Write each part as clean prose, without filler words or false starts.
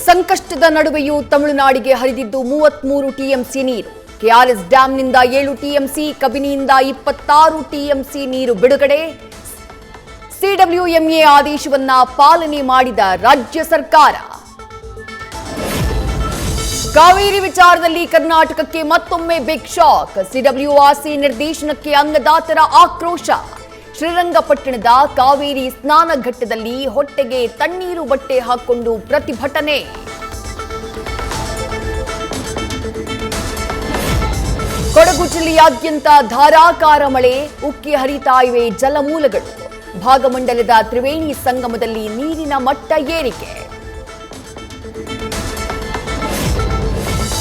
ಸಂಕಷ್ಟದ ನಡುವೆಯೂ ತಮಿಳುನಾಡಿಗೆ ಹರಿದಿದ್ದು 33 ಟಿಎಂಸಿ ನೀರು. ಕೆಆರ್ಎಸ್ ಡ್ಯಾಂನಿಂದ 7 ಟಿಎಂಸಿ, ಕಬಿನಿಯಿಂದ 26 ಟಿಎಂಸಿ ನೀರು ಬಿಡುಗಡೆ. ಸಿಡಬ್ಲ್ಯೂಎಂಎ ಆದೇಶವನ್ನ ಪಾಲನೆ ಮಾಡಿದ ರಾಜ್ಯ ಸರ್ಕಾರ. ಕಾವೇರಿ ವಿಚಾರದಲ್ಲಿ ಕರ್ನಾಟಕಕ್ಕೆ ಮತ್ತೊಮ್ಮೆ ಬಿಗ್ ಶಾಕ್. ಸಿಡಬ್ಲ್ಯೂಆರ್ಸಿ ನಿರ್ದೇಶನಕ್ಕೆ ಅನ್ನದಾತರ ಆಕ್ರೋಶ. ಶ್ರೀರಂಗಪಟ್ಟಣದ ಕಾವೇರಿ ಸ್ನಾನಘಟ್ಟದಲ್ಲಿ ಹೊಟ್ಟೆಗೆ ತಣ್ಣೀರು ಬಟ್ಟೆ ಹಾಕಿಕೊಂಡು ಪ್ರತಿಭಟನೆ. ಕೊಡಗು ಜಿಲ್ಲೆಯಾದ್ಯಂತ ಧಾರಾಕಾರ ಮಳೆ, ಉಕ್ಕಿ ಹರಿತಾ ಇವೆ ಜಲಮೂಲಗಳು. ಭಾಗಮಂಡಲದ ತ್ರಿವೇಣಿ ಸಂಗಮದಲ್ಲಿ ನೀರಿನ ಮಟ್ಟ ಏರಿಕೆ.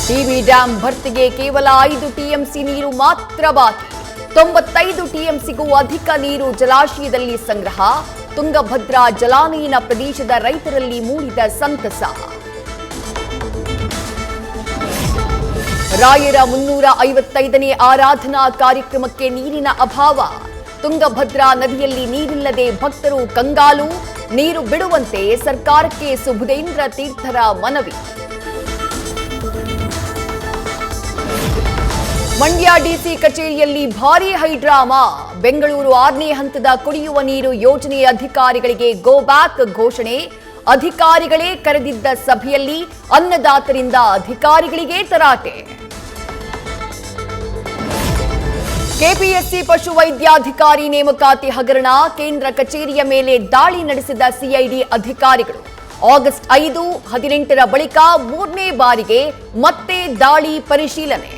ಟಿಬಿ ಡ್ಯಾಂ ಭರ್ತಿಗೆ ಕೇವಲ 5 ಟಿಎಂಸಿ ನೀರು ಮಾತ್ರ ಬಾಕಿ. 95 ಟಿಎಂಸಿಗೂ ಅಧಿಕ ನೀರು ಜಲಾಶಯದಲ್ಲಿ ಸಂಗ್ರಹ. ತುಂಗಭದ್ರಾ ಜಲಾನಯನ ಪ್ರದೇಶದ ರೈತರಲ್ಲಿ ಮೂಡಿದ ಸಂತಸ. ರಾಯರ 355ನೇ ಆರಾಧನಾ ಕಾರ್ಯಕ್ರಮಕ್ಕೆ ನೀರಿನ ಅಭಾವ. ತುಂಗಭದ್ರಾ ನದಿಯಲ್ಲಿ ನೀರಿಲ್ಲದೆ ಭಕ್ತರು ಕಂಗಾಲು. ನೀರು ಬಿಡುವಂತೆ ಸರ್ಕಾರಕ್ಕೆ ಸುಬುಧೇಂದ್ರ ತೀರ್ಥರ ಮನವಿ. ಮಂಡ್ಯ ಡಿಸಿ ಕಚೇರಿಯಲ್ಲಿ ಭಾರೀ ಹೈಡ್ರಾಮಾ. ಬೆಂಗಳೂರು 6ನೇ ಹಂತದ ಕುಡಿಯುವ ನೀರು ಯೋಜನೆ ಅಧಿಕಾರಿಗಳಿಗೆ ಗೋ ಬ್ಯಾಕ್ ಘೋಷಣೆ. ಅಧಿಕಾರಿಗಳೇ ಕರೆದಿದ್ದ ಸಭೆಯಲ್ಲಿ ಅನ್ನದಾತರಿಂದ ಅಧಿಕಾರಿಗಳಿಗೆ ತರಾಟೆ. ಕೆಪಿಎಸ್ಸಿ ಪಶುವೈದ್ಯಾಧಿಕಾರಿ ನೇಮಕಾತಿ ಹಗರಣ. ಕೇಂದ್ರ ಕಚೇರಿಯ ಮೇಲೆ ದಾಳಿ ನಡೆಸಿದ ಸಿಐಡಿ ಅಧಿಕಾರಿಗಳು. ಆಗಸ್ಟ್ 5, 18ರ ಬಳಿಕ 3ನೇ ಬಾರಿಗೆ ಮತ್ತೆ ದಾಳಿ ಪರಿಶೀಲನೆ.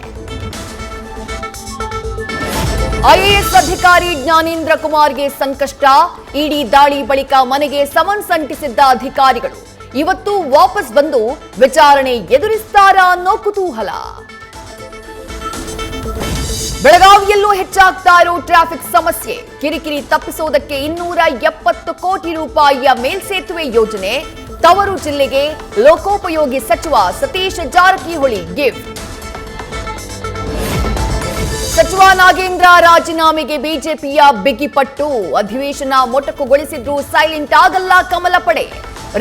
ಐಎಎಸ್ ಅಧಿಕಾರಿ ಜ್ಞಾನೇಂದ್ರ ಕುಮಾರ್ಗೆ ಸಂಕಷ್ಟ. ಇಡಿ ದಾಳಿ ಬಳಿಕ ಮನೆಗೆ ಸಮನ್ಸ್ ಅಂಟಿಸಿದ್ದ ಅಧಿಕಾರಿಗಳು ಇವತ್ತು ವಾಪಸ್ ಬಂದು ವಿಚಾರಣೆ ಎದುರಿಸ್ತಾರಾ ಅನ್ನೋ ಕುತೂಹಲ. ಬೆಳಗಾವಿಯಲ್ಲೂ ಹೆಚ್ಚಾಗ್ತಾ ಇರೋ ಟ್ರಾಫಿಕ್ ಸಮಸ್ಯೆ. ಕಿರಿಕಿರಿ ತಪ್ಪಿಸೋದಕ್ಕೆ 270 ಕೋಟಿ ರೂಪಾಯಿಯ ಮೇಲ್ಸೇತುವೆ ಯೋಜನೆ. ತವರು ಜಿಲ್ಲೆಗೆ ಲೋಕೋಪಯೋಗಿ ಸಚಿವ ಸತೀಶ್ ಜಾರಕಿಹೊಳಿ ಗಿಫ್ಟ್. ಸಚಿವ ನಾಗೇಂದ್ರ ರಾಜೀನಾಮೆಗೆ ಬಿಜೆಪಿಯ ಬಿಗಿಪಟ್ಟು. ಅಧಿವೇಶನ ಮೊಟಕುಗೊಳಿಸಿದ್ರು ಸೈಲೆಂಟ್ ಆಗಲ್ಲ ಕಮಲ ಪಡೆ.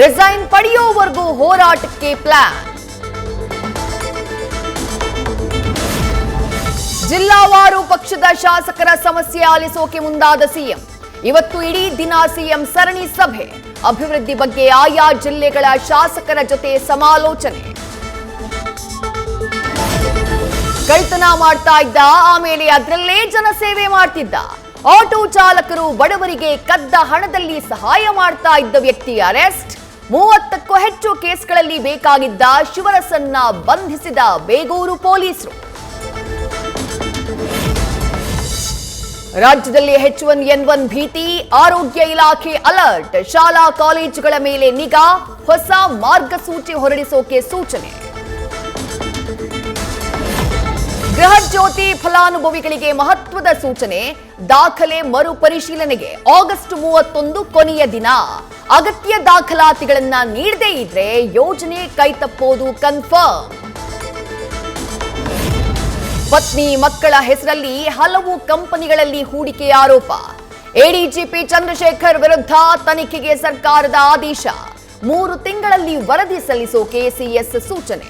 ರಿಸೈನ್ ಪಡೆಯೋವರೆಗೂ ಹೋರಾಟಕ್ಕೆ ಪ್ಲಾನ್. ಜಿಲ್ಲಾವಾರು ಪಕ್ಷದ ಶಾಸಕರ ಸಮಸ್ಯೆ ಆಲಿಸೋಕೆ ಮುಂದಾದ ಸಿಎಂ. ಇವತ್ತು ಇಡೀ ದಿನ ಸಿಎಂ ಸರಣಿ ಸಭೆ. ಅಭಿವೃದ್ಧಿ ಬಗ್ಗೆ ಆಯಾ ಜಿಲ್ಲೆಗಳ ಶಾಸಕರ ಜೊತೆ ಸಮಾಲೋಚನೆ. ಕಳ್ತನ ಮಾಡ್ತಾ ಇದ್ದ, ಆಮೇಲೆ ಅದರಲ್ಲೇ ಜನಸೇವೆ ಮಾಡ್ತಿದ್ದ. ಆಟೋ ಚಾಲಕರು ಬಡವರಿಗೆ ಕದ್ದ ಹಣದಲ್ಲಿ ಸಹಾಯ ಮಾಡ್ತಾ ಇದ್ದ ವ್ಯಕ್ತಿ ಅರೆಸ್ಟ್. 30ಕ್ಕೂ ಹೆಚ್ಚು ಕೇಸ್ಗಳಲ್ಲಿ ಬೇಕಾಗಿದ್ದ ಶಿವರಸನ್ನ ಬಂಧಿಸಿದ ಬೇಗೂರು ಪೊಲೀಸರು. ರಾಜ್ಯದಲ್ಲಿ H1N1 ಭೀತಿ. ಆರೋಗ್ಯ ಇಲಾಖೆ ಅಲರ್ಟ್. ಶಾಲಾ ಕಾಲೇಜುಗಳ ಮೇಲೆ ನಿಗಾ. ಹೊಸ ಮಾರ್ಗಸೂಚಿ ಹೊರಡಿಸೋಕೆ ಸೂಚನೆ. ಗೃಹ ಜ್ಯೋತಿ ಫಲಾನುಭವಿಗಳಿಗೆ ಮಹತ್ವದ ಸೂಚನೆ. ದಾಖಲೆ ಮರುಪರಿಶೀಲನೆಗೆ ಆಗಸ್ಟ್ 31 ಕೊನೆಯ ದಿನ. ಅಗತ್ಯ ದಾಖಲಾತಿಗಳನ್ನ ನೀಡದೇ ಇದ್ರೆ ಯೋಜನೆ ಕೈತಪ್ಪೋದು ಕನ್ಫರ್ಮ್. ಪತ್ನಿ ಮಕ್ಕಳ ಹೆಸರಲ್ಲಿ ಹಲವು ಕಂಪನಿಗಳಲ್ಲಿ ಹೂಡಿಕೆ ಆರೋಪ. ಎಡಿಜಿಪಿ ಚಂದ್ರಶೇಖರ್ ವಿರುದ್ಧ ತನಿಖೆಗೆ ಸರ್ಕಾರದ ಆದೇಶ. 3 ತಿಂಗಳಲ್ಲಿ ವರದಿ ಸಲ್ಲಿಸೋಕೆ ಸಿಎಸ್ ಸೂಚನೆ.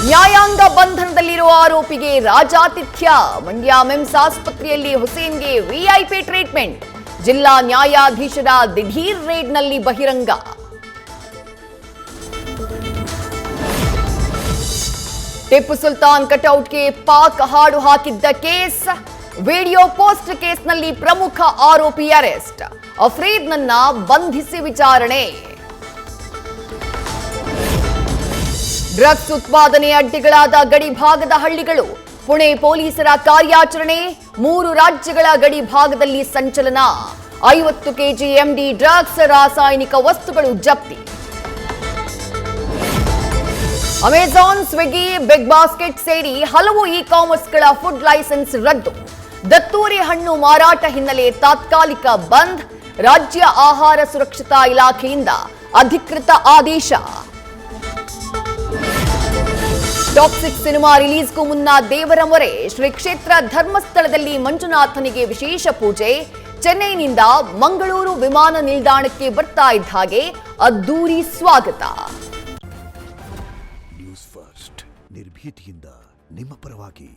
ನ್ಯಾಯಾಂಗ ಬಂಧನದಲ್ಲಿರುವ ಆರೋಪಿಗೆ ರಾಜಾತಿಥ್ಯ. ಮಂಡ್ಯ ಮಿಮ್ಸ್ ಆಸ್ಪತ್ರೆಯಲ್ಲಿ ಹುಸೇನ್ಗೆ ವಿಐಪಿ ಟ್ರೀಟ್ಮೆಂಟ್. ಜಿಲ್ಲಾ ನ್ಯಾಯಾಧೀಶರ ದಿಢೀರ್ ರೇಡ್ನಲ್ಲಿ ಬಹಿರಂಗ. ಟಿಪ್ಪು ಸುಲ್ತಾನ್ ಕಟೌಟ್ಗೆ ಪಾಕ್ ಹಾಡು ಹಾಕಿದ್ದ ಕೇಸ್. ವಿಡಿಯೋ ಪೋಸ್ಟ್ ಕೇಸ್ನಲ್ಲಿ ಪ್ರಮುಖ ಆರೋಪಿ ಅರೆಸ್ಟ್. ಅಫ್ರೀದ್ನನ್ನ ಬಂಧಿಸಿ ವಿಚಾರಣೆ. ಡ್ರಗ್ಸ್ ಉತ್ಪಾದನೆ ಅಡ್ಡಿಗಳಾದ ಗಡಿ ಭಾಗದ ಹಳ್ಳಿಗಳು. ಪುಣೆ ಪೊಲೀಸರ ಕಾರ್ಯಾಚರಣೆ. 3 ರಾಜ್ಯಗಳ ಗಡಿ ಭಾಗದಲ್ಲಿ ಸಂಚಲನ. 50 ಕೆಜಿ ಎಂಡಿ ಡ್ರಗ್ಸ್, ರಾಸಾಯನಿಕ ವಸ್ತುಗಳು ಜಪ್ತಿ. ಅಮೆಜಾನ್, ಸ್ವಿಗ್ಗಿ, ಬಿಗ್ ಬಾಸ್ಕೆಟ್ ಸೇರಿ ಹಲವು ಇ-ಕಾಮರ್ಸ್ಗಳ ಫುಡ್ ಲೈಸೆನ್ಸ್ ರದ್ದು. ದತ್ತೂರಿ ಹಣ್ಣು ಮಾರಾಟ ಹಿನ್ನೆಲೆ ತಾತ್ಕಾಲಿಕ ಬಂದ್. ರಾಜ್ಯ ಆಹಾರ ಸುರಕ್ಷತಾ ಇಲಾಖೆಯಿಂದ ಅಧಿಕೃತ ಆದೇಶ. ಟಾಕ್ಸಿಕ್ ಸಿನಿಮಾ ರಿಲೀಸ್ಗೂ ಮುನ್ನ ದೇವರ ಮೊರೆ. ಶ್ರೀ ಕ್ಷೇತ್ರ ಧರ್ಮಸ್ಥಳದಲ್ಲಿ ಮಂಜುನಾಥನಿಗೆ ವಿಶೇಷ ಪೂಜೆ. ಚೆನ್ನೈನಿಂದ ಮಂಗಳೂರು ವಿಮಾನ ನಿಲ್ದಾಣಕ್ಕೆ ಬರ್ತಾ ಇದ್ದ ಹಾಗೆ ಅದ್ದೂರಿ ಸ್ವಾಗತ. ನ್ಯೂಸ್ ಫಸ್ಟ್ ನಿರ್ಭೀತಿಯಿಂದ ನಿಮ್ಮ ಪರವಾಗಿ.